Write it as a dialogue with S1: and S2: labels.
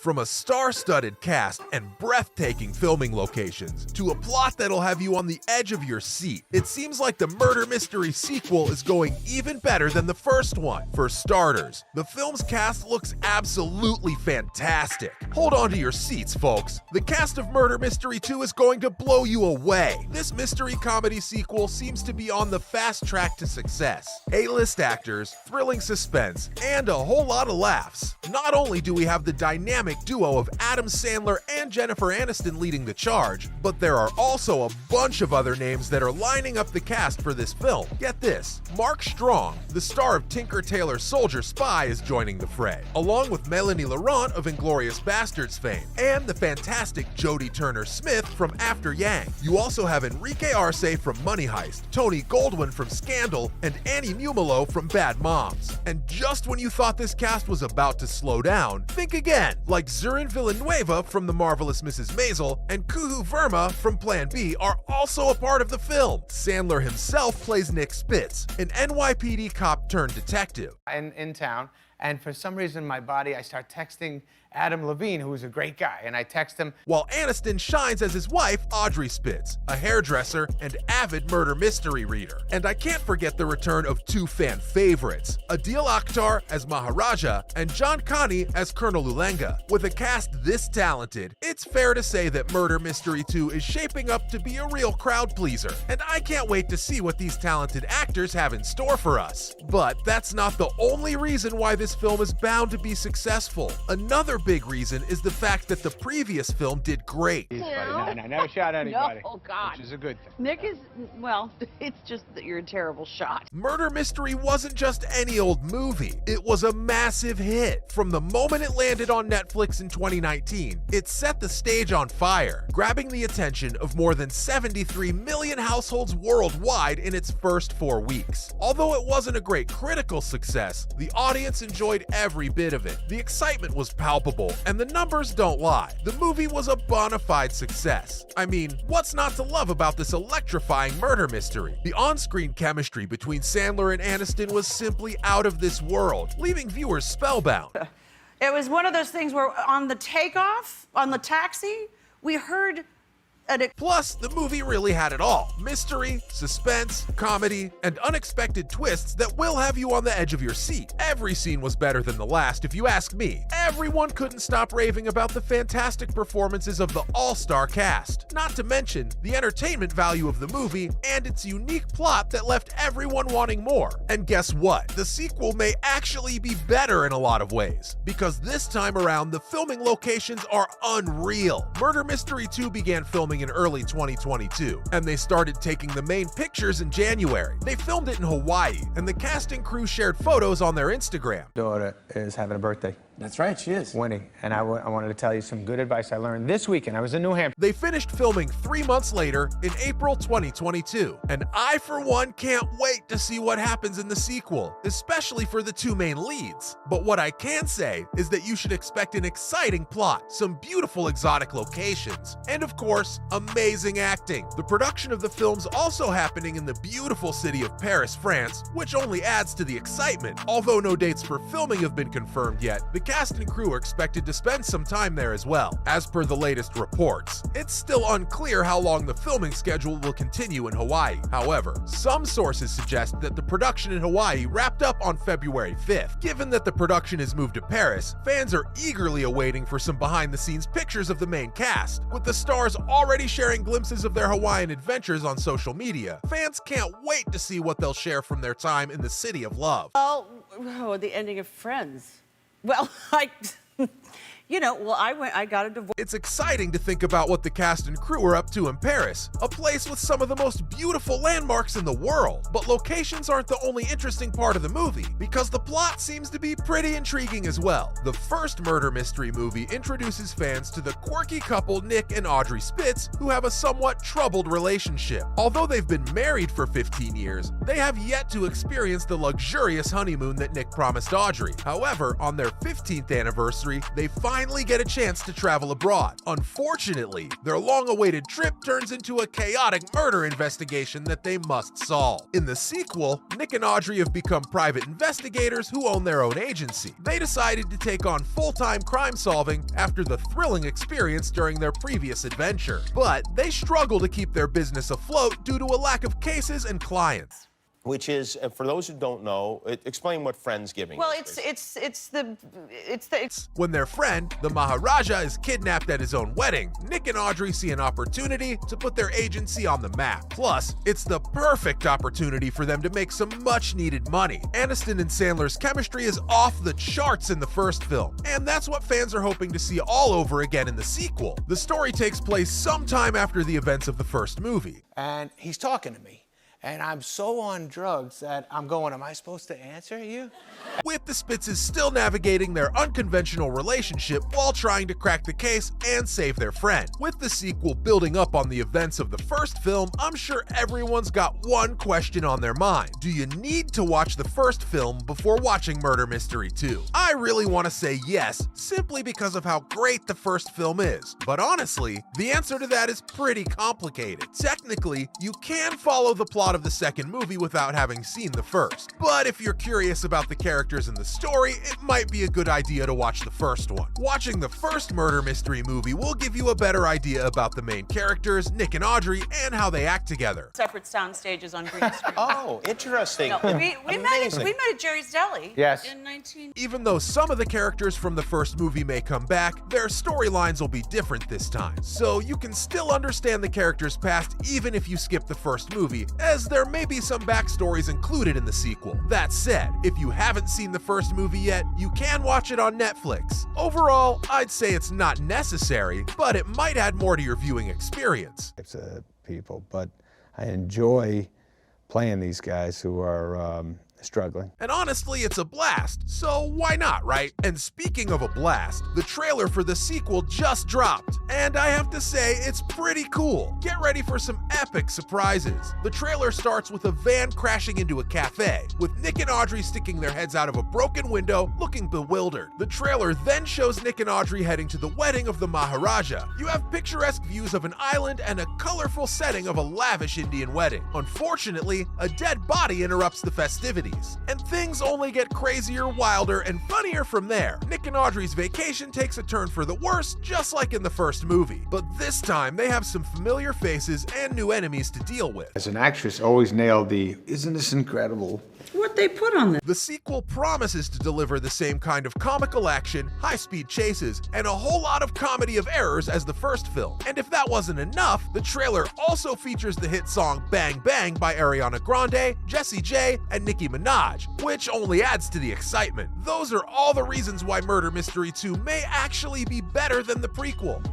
S1: From a star-studded cast and breathtaking filming locations to a plot that'll have you on the edge of your seat, it seems like the murder mystery sequel is going even better than the first one. For starters, the film's cast looks absolutely fantastic. Hold on to your seats, folks. The cast of Murder Mystery 2 is going to blow you away. This mystery comedy sequel seems to be on the fast track to success. A-list actors, thrilling suspense, and a whole lot of laughs. Not only do we have the dynamic duo of Adam Sandler and Jennifer Aniston leading the charge, but there are also a bunch of other names that are lining up the cast for this film. Get this, Mark Strong, the star of Tinker Tailor Soldier Spy, is joining the fray, along with Melanie Laurent of Inglourious Basterds fame, and the fantastic Jodie Turner-Smith from After Yang. You also have Enrique Arce from Money Heist, Tony Goldwyn from Scandal, and Annie Mumolo from Bad Moms. And just when you thought this cast was about to slow down, think again, like Zorin Villanueva from The Marvelous Mrs. Maisel and Kuhu Verma from Plan B are also a part of the film. Sandler himself plays Nick Spitz, an NYPD cop turned detective.
S2: In town, and for some reason in my body, I start texting Adam Levine, who's a great guy, and I text him.
S1: While Aniston shines as his wife, Audrey Spitz, a hairdresser and avid murder mystery reader. And I can't forget the return of two fan favorites, Adil Akhtar as Maharaja and John Kani as Colonel Ulenga. With a cast this talented, it's fair to say that Murder Mystery 2 is shaping up to be a real crowd pleaser, and I can't wait to see what these talented actors have in store for us. But that's not the only reason why this film is bound to be successful. Another big reason is the fact that the previous film did great.
S2: No, never shot anybody.
S3: No, oh God.
S2: Which is a good thing.
S3: Nick is, well, it's just that you're a terrible shot.
S1: Murder Mystery wasn't just any old movie. It was a massive hit. From the moment it landed on Netflix in 2019, it set the stage on fire, grabbing the attention of more than 73 million households worldwide in its first 4 weeks. Although it wasn't a great critical success, the audience enjoyed every bit of it. The excitement was palpable, and the numbers don't lie. The movie was a bona fide success. I mean, what's not to love about this electrifying murder mystery? The on-screen chemistry between Sandler and Aniston was simply out of this world, leaving viewers spellbound.
S3: It was one of those things where on the takeoff, on the taxi, we heard
S1: Plus, the movie really had it all. Mystery, suspense, comedy, and unexpected twists that will have you on the edge of your seat. Every scene was better than the last, if you ask me. Everyone couldn't stop raving about the fantastic performances of the all-star cast. Not to mention the entertainment value of the movie and its unique plot that left everyone wanting more. And guess what? The sequel may actually be better in a lot of ways, because this time around, the filming locations are unreal. Murder Mystery 2 began filming in early 2022, and they started taking the main pictures in January. They filmed it in Hawaii, and the cast and crew shared photos on their Instagram.
S4: Daughter is having a birthday.
S5: That's right, she is.
S4: Winnie, and I wanted to tell you some good advice I learned this weekend. I was in New Hampshire.
S1: They finished filming 3 months later in April 2022, and I, for one, can't wait to see what happens in the sequel, especially for the two main leads. But what I can say is that you should expect an exciting plot, some beautiful exotic locations, and of course, amazing acting. The production of the film's also happening in the beautiful city of Paris, France, which only adds to the excitement. Although no dates for filming have been confirmed yet, the cast and crew are expected to spend some time there as well. As per the latest reports, it's still unclear how long the filming schedule will continue in Hawaii. However, some sources suggest that the production in Hawaii wrapped up on February 5th. Given that the production has moved to Paris, fans are eagerly awaiting for some behind-the-scenes pictures of the main cast. With the stars already sharing glimpses of their Hawaiian adventures on social media, fans can't wait to see what they'll share from their time in the City of Love.
S3: oh, the ending of Friends. Well, I got a divorce.
S1: It's exciting to think about what the cast and crew are up to in Paris, a place with some of the most beautiful landmarks in the world. But locations aren't the only interesting part of the movie, because the plot seems to be pretty intriguing as well. The first murder mystery movie introduces fans to the quirky couple Nick and Audrey Spitz, who have a somewhat troubled relationship. Although they've been married for 15 years, they have yet to experience the luxurious honeymoon that Nick promised Audrey. However, on their 15th anniversary, they finally finally get a chance to travel abroad. Unfortunately, their long-awaited trip turns into a chaotic murder investigation that they must solve. In the sequel, Nick and Audrey have become private investigators who own their own agency. They decided to take on full-time crime solving after the thrilling experience during their previous adventure. But they struggle to keep their business afloat due to a lack of cases and clients.
S5: Which is, for those who don't know, explain what Friendsgiving
S3: Well,
S5: is.
S3: it's
S1: When their friend, the Maharaja, is kidnapped at his own wedding, Nick and Audrey see an opportunity to put their agency on the map. Plus, it's the perfect opportunity for them to make some much-needed money. Aniston and Sandler's chemistry is off the charts in the first film, and that's what fans are hoping to see all over again in the sequel. The story takes place sometime after the events of the first movie.
S2: And he's talking to me. And I'm so on drugs that I'm going, am I supposed to answer you?
S1: With the Spitzes still navigating their unconventional relationship while trying to crack the case and save their friend. With the sequel building up on the events of the first film, I'm sure everyone's got one question on their mind. Do you need to watch the first film before watching Murder Mystery 2? I really want to say yes, simply because of how great the first film is. But honestly, the answer to that is pretty complicated. Technically, you can follow the plot of the second movie without having seen the first. But if you're curious about the characters in the story, it might be a good idea to watch the first one. Watching the first Murder Mystery movie will give you a better idea about the main characters, Nick and Audrey, and how they act together.
S3: separate sound stages on green screen.
S5: Oh, interesting.
S3: No, we met at Jerry's Deli.
S2: Yes.
S3: In 19.
S1: Even though some of the characters from the first movie may come back, their storylines will be different this time. So you can still understand the characters' past even if you skip the first movie, as there may be some backstories included in the sequel. That said, if you haven't seen the first movie yet, you can watch it on Netflix. Overall, I'd say it's not necessary, but it might add more to your viewing experience.
S6: It's people, but I enjoy playing these guys who are struggling.
S1: And honestly, it's a blast, so why not, right? And speaking of a blast, the trailer for the sequel just dropped, and I have to say, it's pretty cool. Get ready for some epic surprises. The trailer starts with a van crashing into a cafe, with Nick and Audrey sticking their heads out of a broken window, looking bewildered. The trailer then shows Nick and Audrey heading to the wedding of the Maharaja. You have picturesque views of an island and a colorful setting of a lavish Indian wedding. Unfortunately, a dead body interrupts the festivities. And things only get crazier, wilder, and funnier from there. Nick and Audrey's vacation takes a turn for the worse, just like in the first movie. But this time, they have some familiar faces and new enemies to deal with.
S6: As an actress, always nailed the, isn't this incredible?
S3: What they put on this?
S1: The sequel promises to deliver the same kind of comical action, high-speed chases, and a whole lot of comedy of errors as the first film. And if that wasn't enough, the trailer also features the hit song Bang Bang by Ariana Grande, Jessie J, and Nicki Minaj, which only adds to the excitement. Those are all the reasons why Murder Mystery 2 may actually be better than the prequel.